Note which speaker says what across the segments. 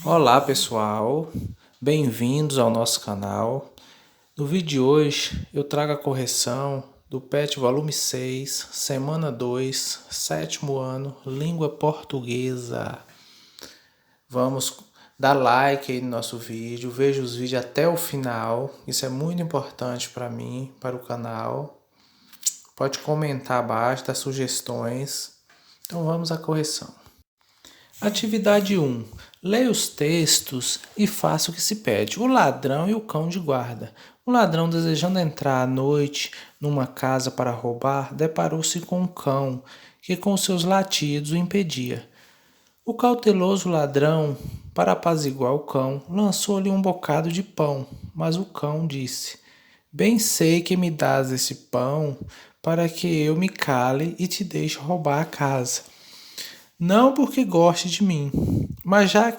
Speaker 1: Olá pessoal, bem-vindos ao nosso canal. No vídeo de hoje eu trago a correção do PET volume 6, semana 2, sétimo ano, língua portuguesa. Vamos dar like aí no nosso vídeo, veja os vídeos até o final, isso é muito importante para mim, para o canal. Pode comentar abaixo, dar sugestões. Então vamos à correção. Atividade 1. Leia os textos e faça o que se pede. O ladrão e o cão de guarda. O ladrão, desejando entrar à noite numa casa para roubar, deparou-se com um cão que com seus latidos o impedia. O cauteloso ladrão, para apaziguar o cão, lançou-lhe um bocado de pão, mas o cão disse: Bem sei que me dás esse pão para que eu me cale e te deixe roubar a casa. Não porque goste de mim, mas já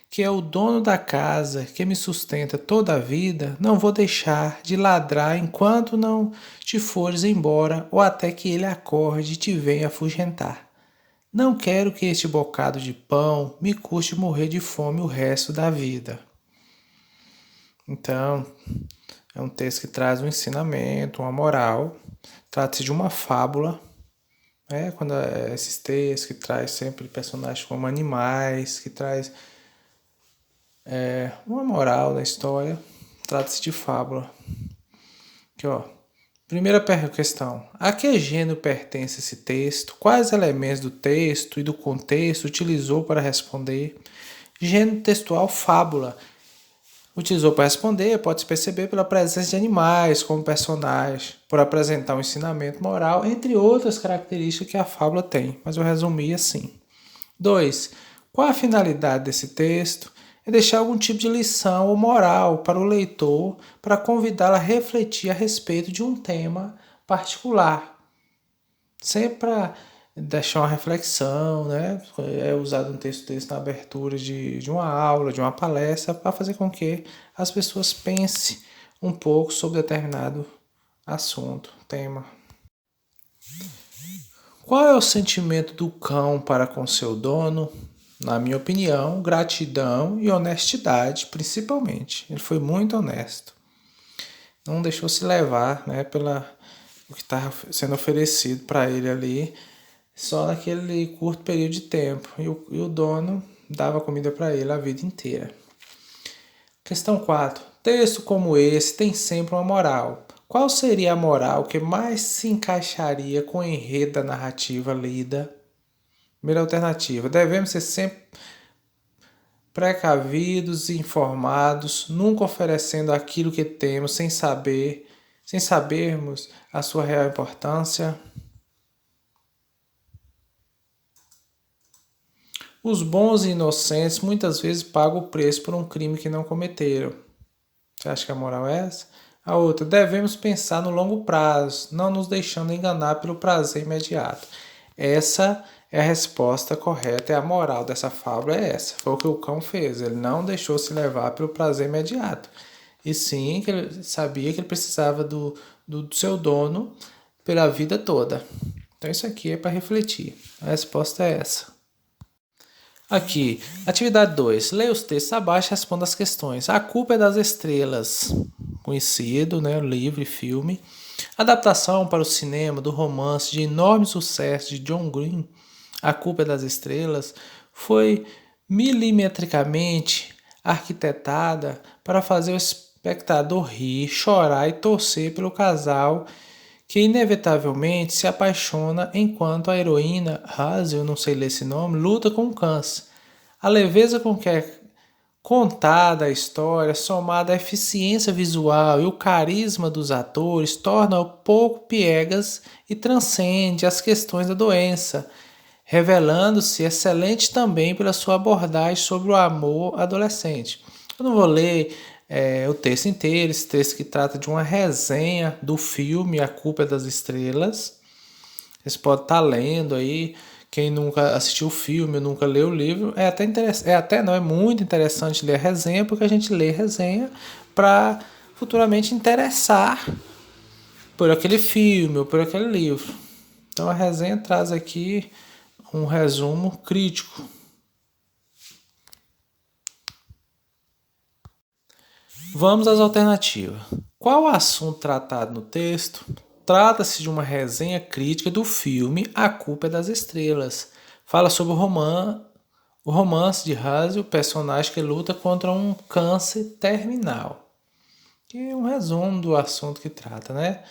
Speaker 1: que é o dono da casa que me sustenta toda a vida, não vou deixar de ladrar enquanto não te fores embora ou até que ele acorde e te venha afugentar. Não quero que este bocado de pão me custe morrer de fome o resto da vida. Então, é um texto que traz um ensinamento, uma moral. Trata-se de uma fábula. Quando esses textos que traz sempre personagens como animais, que traz uma moral da história, trata-se de fábula. Aqui, ó. Primeira questão. A que gênero pertence esse texto? Quais elementos do texto e do contexto utilizou para responder? Gênero textual fábula. Utilizou para responder, pode-se perceber pela presença de animais como personagens, por apresentar um ensinamento moral, entre outras características que a fábula tem, mas eu resumi assim. 2. Qual a finalidade desse texto? É deixar algum tipo de lição ou moral para o leitor, para convidá-lo a refletir a respeito de um tema particular. Sempre para deixar uma reflexão, né? É usado um texto desse na abertura de uma aula, de uma palestra, para fazer com que as pessoas pensem um pouco sobre determinado assunto, tema. Qual é o sentimento do cão para com seu dono? Na minha opinião, gratidão e honestidade, principalmente. Ele foi muito honesto. Não deixou se levar, né, pela o que estava sendo oferecido para ele ali, só naquele curto período de tempo. E o dono dava comida para ele a vida inteira. Questão 4. Texto como esse tem sempre uma moral. Qual seria a moral que mais se encaixaria com o enredo da narrativa lida? Primeira alternativa. Devemos ser sempre precavidos e informados, nunca oferecendo aquilo que temos sem sabermos a sua real importância. Os bons e inocentes muitas vezes pagam o preço por um crime que não cometeram. Você acha que a moral é essa? A outra, devemos pensar no longo prazo, não nos deixando enganar pelo prazer imediato. Essa é a resposta correta, é a moral dessa fábula é essa. Foi o que o cão fez, ele não deixou se levar pelo prazer imediato. E sim, que ele sabia que ele precisava do seu dono pela vida toda. Então isso aqui é para refletir. A resposta é essa. Aqui, atividade 2. Leia os textos abaixo e responda as questões. A Culpa é das Estrelas. Conhecido, né? Livro e filme. Adaptação para o cinema do romance de enorme sucesso de John Green, A Culpa é das Estrelas, foi milimetricamente arquitetada para fazer o espectador rir, chorar e torcer pelo casal que inevitavelmente se apaixona enquanto a heroína, Hazel, não sei ler esse nome, luta com o câncer. A leveza com que é contada a história, somada à eficiência visual e o carisma dos atores, torna-o pouco piegas e transcende as questões da doença, revelando-se excelente também pela sua abordagem sobre o amor adolescente. Eu não vou ler o texto inteiro, esse texto que trata de uma resenha do filme A Culpa é das Estrelas. Vocês podem estar lendo aí, quem nunca assistiu o filme, nunca leu o livro, é muito interessante ler a resenha, porque a gente lê a resenha para futuramente interessar por aquele filme ou por aquele livro. Então a resenha traz aqui um resumo crítico. Vamos às alternativas. Qual o assunto tratado no texto? Trata-se de uma resenha crítica do filme A Culpa é das Estrelas. Fala sobre o romance de Hazel, o personagem que luta contra um câncer terminal. Que é um resumo do assunto que trata, né?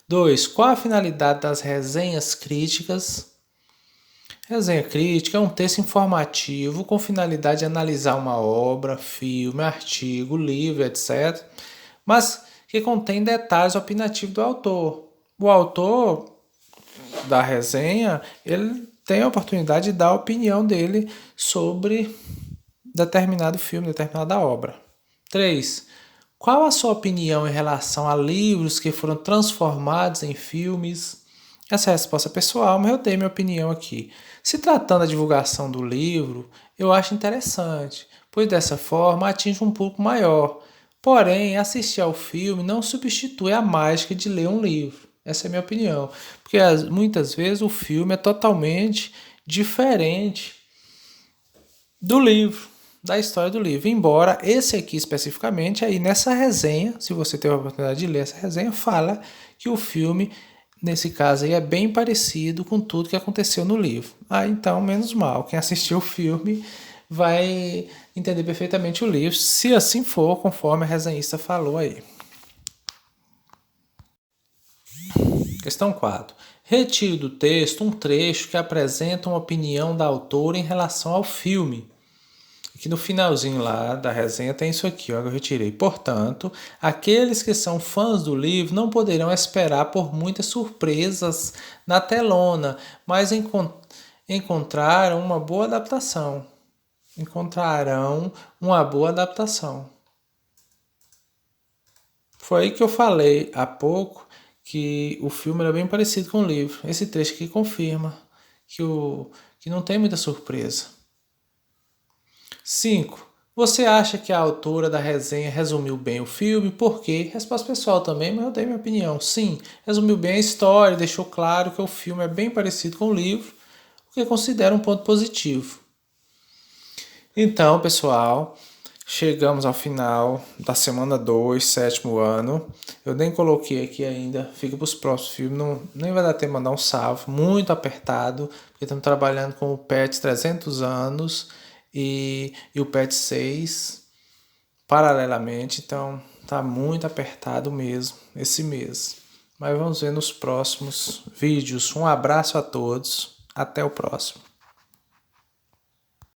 Speaker 1: 2. Qual a finalidade das resenhas críticas? Resenha crítica é um texto informativo com finalidade de analisar uma obra, filme, artigo, livro, etc., mas que contém detalhes opinativos do autor. O autor da resenha, ele tem a oportunidade de dar a opinião dele sobre determinado filme, determinada obra. 3. Qual a sua opinião em relação a livros que foram transformados em filmes? Essa é a resposta pessoal, mas eu dei minha opinião aqui. Se tratando da divulgação do livro, eu acho interessante, pois dessa forma atinge um público maior. Porém, assistir ao filme não substitui a mágica de ler um livro. Essa é a minha opinião. Porque muitas vezes o filme é totalmente diferente do livro, da história do livro. Embora esse aqui especificamente, aí nessa resenha, se você teve a oportunidade de ler essa resenha, fala que o filme, nesse caso aí, é bem parecido com tudo que aconteceu no livro. Então, menos mal. Quem assistiu o filme vai entender perfeitamente o livro, se assim for, conforme a resenhista falou aí. Questão 4. Retire do texto um trecho que apresenta uma opinião da autora em relação ao filme. Aqui no finalzinho lá da resenha tem isso aqui, ó, que eu retirei. Portanto, aqueles que são fãs do livro não poderão esperar por muitas surpresas na telona, mas encontraram uma boa adaptação. Encontrarão uma boa adaptação. Foi aí que eu falei há pouco que o filme era bem parecido com o livro. Esse trecho aqui confirma que não tem muita surpresa. 5. Você acha que a autora da resenha resumiu bem o filme? Por quê? Resposta pessoal também, mas eu dei minha opinião. Sim, resumiu bem a história, deixou claro que o filme é bem parecido com o livro, o que eu considero um ponto positivo. Então, pessoal, chegamos ao final da semana 2, sétimo ano. Eu nem coloquei aqui ainda, fica para os próximos filmes. Nem vai dar tempo de mandar um salve, muito apertado, porque estamos trabalhando com o PET 300 anos e o PET 6 paralelamente. Então, tá muito apertado mesmo esse mês. Mas vamos ver nos próximos vídeos. Um abraço a todos, até o próximo.